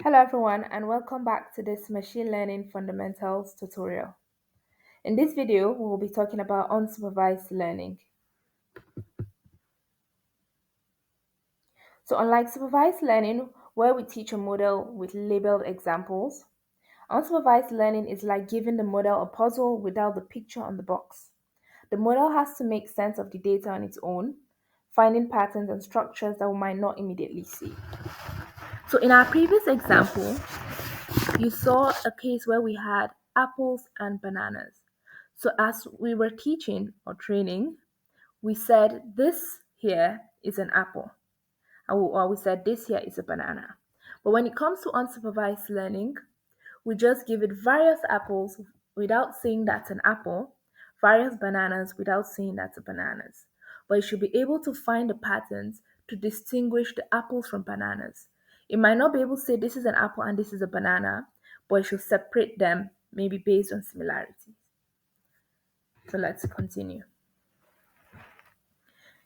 Hello everyone and welcome back to this machine learning fundamentals tutorial. In this video, we will be talking about unsupervised learning. So unlike supervised learning, where we teach a model with labeled examples, unsupervised learning is like giving the model a puzzle without the picture on the box. The model has to make sense of the data on its own, finding patterns and structures that we might not immediately see. So in our previous example, you saw a case where we had apples and bananas. So as we were teaching or training, we said this here is an apple, or we said this here is a banana. But when it comes to unsupervised learning, we just give it various apples without saying that's an apple, various bananas without saying that's a bananas. But it should be able to find the patterns to distinguish the apples from bananas. It might not be able to say this is an apple and this is a banana, but it should separate them maybe based on similarities. So let's continue.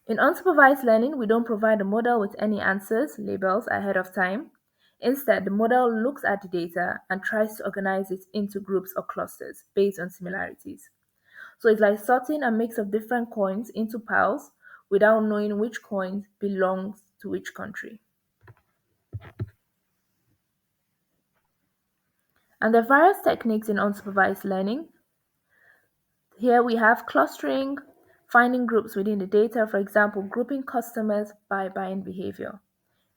In unsupervised learning, we don't provide the model with any answers, labels ahead of time. Instead, the model looks at the data and tries to organize it into groups or clusters based on similarities. So it's like sorting a mix of different coins into piles without knowing which coin belongs to which country. And there are various techniques in unsupervised learning. Here we have clustering, finding groups within the data, for example, grouping customers by buying behavior.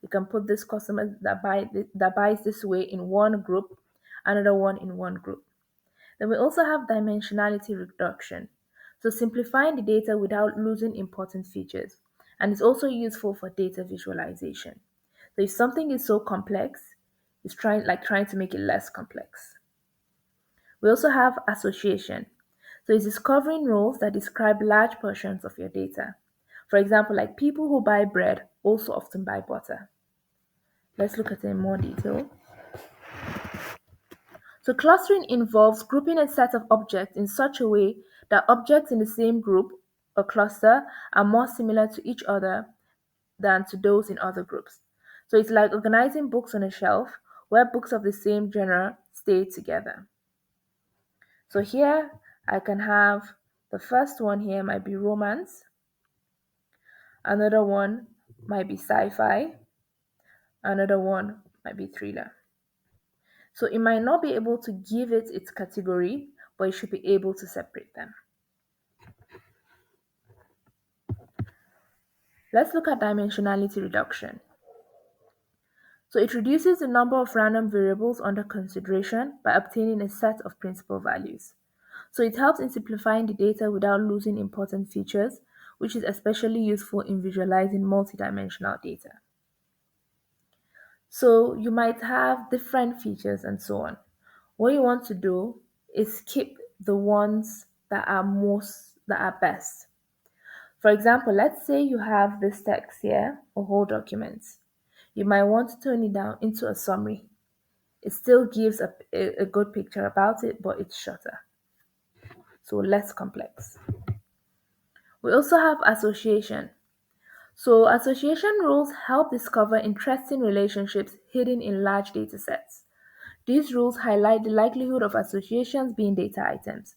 You can put this customer that buys this way in one group, another one in one group. Then we also have dimensionality reduction. So simplifying the data without losing important features. And it's also useful for data visualization. So if something is so complex, it's trying to make it less complex. We also have association. So it's discovering rules that describe large portions of your data. For example, like people who buy bread also often buy butter. Let's look at it in more detail. So clustering involves grouping a set of objects in such a way that objects in the same group or cluster are more similar to each other than to those in other groups. So it's like organizing books on a shelf where books of the same genre stay together. So here I can have the first one here might be romance, another one might be sci-fi, another one might be thriller. So it might not be able to give it its category, but it should be able to separate them. Let's look at dimensionality reduction. So it reduces the number of random variables under consideration by obtaining a set of principal values. So it helps in simplifying the data without losing important features, which is especially useful in visualizing multidimensional data. So you might have different features and so on. What you want to do is keep the ones that are best. For example, let's say you have this text here, a whole document. You might want to turn it down into a summary. It still gives a good picture about it, but it's shorter, so less complex. We also have association. So association rules help discover interesting relationships hidden in large data sets. These rules highlight the likelihood of associations being data items.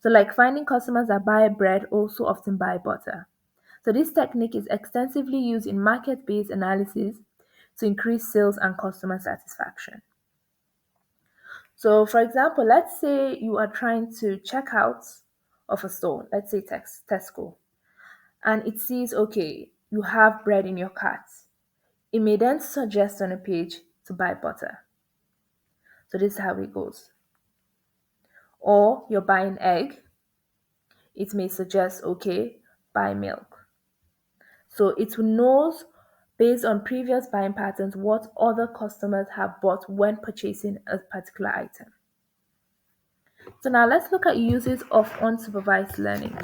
So like finding customers that buy bread also often buy butter. So this technique is extensively used in market-based analysis to increase sales and customer satisfaction. So for example, let's say you are trying to check out of a store, let's say Tesco, and it sees, okay, you have bread in your cart. It may then suggest on a page to buy butter. So this is how it goes. Or you're buying egg, it may suggest, okay, buy milk. So it knows based on previous buying patterns what other customers have bought when purchasing a particular item. So now let's look at uses of unsupervised learning.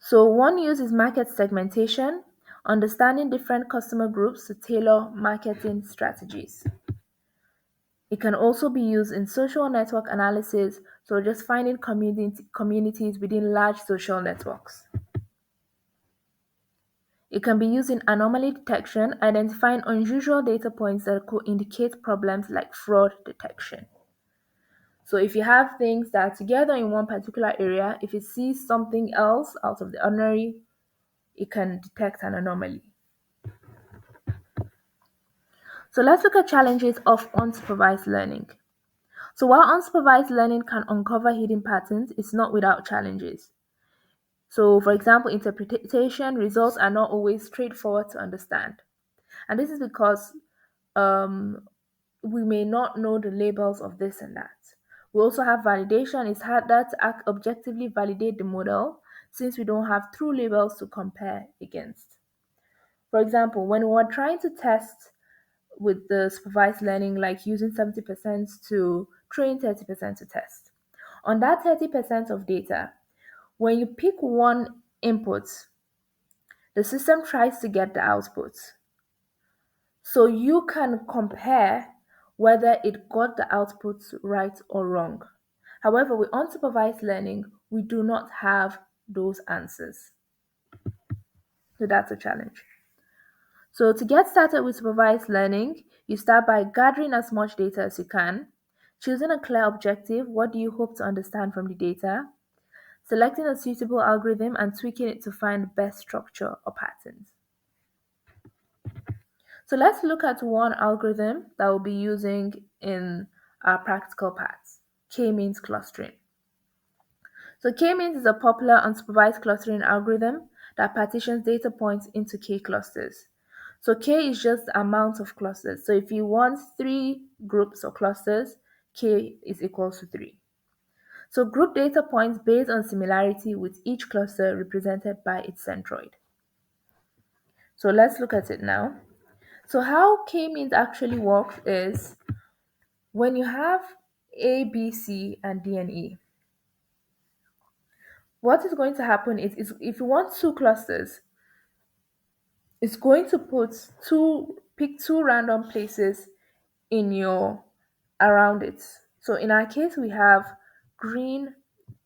So one use is market segmentation, understanding different customer groups to tailor marketing strategies. It can also be used in social network analysis, so just finding communities within large social networks. It can be used in anomaly detection, identifying unusual data points that could indicate problems like fraud detection. So if you have things that are together in one particular area, if it sees something else out of the ordinary, it can detect an anomaly. So let's look at challenges of unsupervised learning. So while unsupervised learning can uncover hidden patterns, it's not without challenges. So for example, interpretation results are not always straightforward to understand. And this is because we may not know the labels of this and that. We also have validation. It's harder to objectively validate the model since we don't have true labels to compare against. For example, when we're trying to test with the supervised learning, like using 70% to train 30% to test. On that 30% of data, when you pick one input, the system tries to get the output. So you can compare whether it got the outputs right or wrong. However, with unsupervised learning, we do not have those answers. So that's a challenge. So to get started with supervised learning, you start by gathering as much data as you can, choosing a clear objective, what do you hope to understand from the data, selecting a suitable algorithm and tweaking it to find the best structure or patterns. So let's look at one algorithm that we'll be using in our practical parts, K-means clustering. So K-means is a popular unsupervised clustering algorithm that partitions data points into K clusters. So K is just the amount of clusters. So if you want 3 groups or clusters, K is equal to 3. So group data points based on similarity with each cluster represented by its centroid. So let's look at it now. So how K-means actually works is when you have A, B, C, and D and E, what is going to happen is if you want 2 clusters, it's going to pick 2 random places in your around it. So in our case, we have green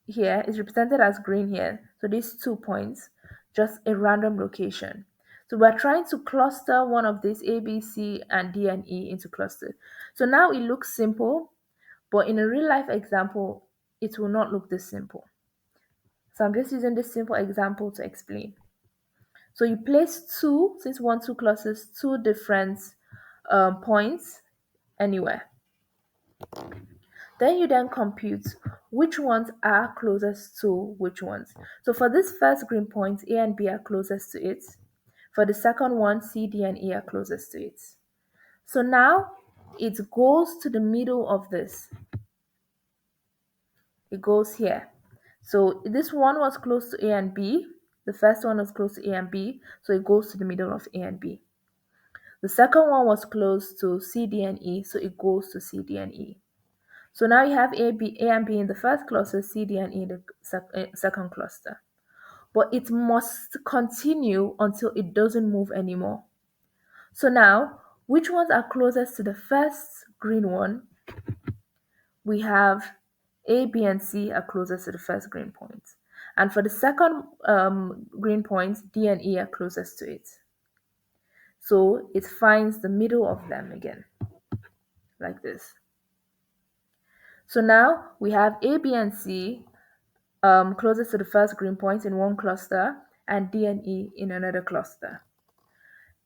here is represented as green here. So these 2 points, just a random location. So we're trying to cluster one of these A, B, C, and D and E into clusters. So now it looks simple, but in a real life example, it will not look this simple. So I'm just using this simple example to explain. So you place 2, since 1, 2 clusters, 2 different points anywhere. Then you compute which ones are closest to which ones. So for this first green point, A and B are closest to it. For the second one, C, D, and E are closest to it. So now it goes to the middle of this. It goes here. So this one was close to A and B. The first one was close to A and B, so it goes to the middle of A and B. The second one was close to C, D, and E, so it goes to C, D, and E. So now you have A and B in the first cluster, C, D, and E in the second cluster. But it must continue until it doesn't move anymore. So now, which ones are closest to the first green one? We have A, B, and C are closest to the first green point. And for the second green point, D and E are closest to it. So it finds the middle of them again, like this. So now we have A, B, and C closest to the first green point in one cluster and D and E in another cluster.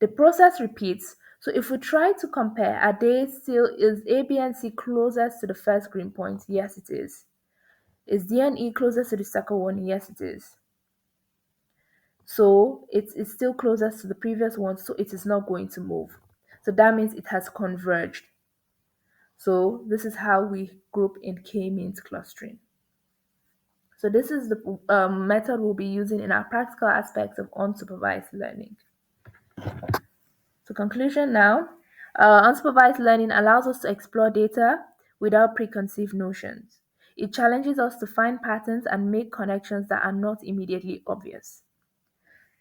The process repeats. So if we try to compare, is A, B, and C closest to the first green point? Yes, it is. Is D and E closest to the second one? Yes, it is. So it's still closest to the previous one, so it is not going to move. So that means it has converged. So this is how we group in K-means clustering. So this is the method we'll be using in our practical aspects of unsupervised learning. So conclusion now, unsupervised learning allows us to explore data without preconceived notions. It challenges us to find patterns and make connections that are not immediately obvious.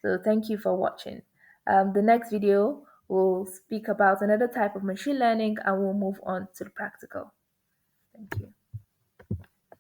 So thank you for watching. The next video will speak about another type of machine learning and we'll move on to the practical. Thank you.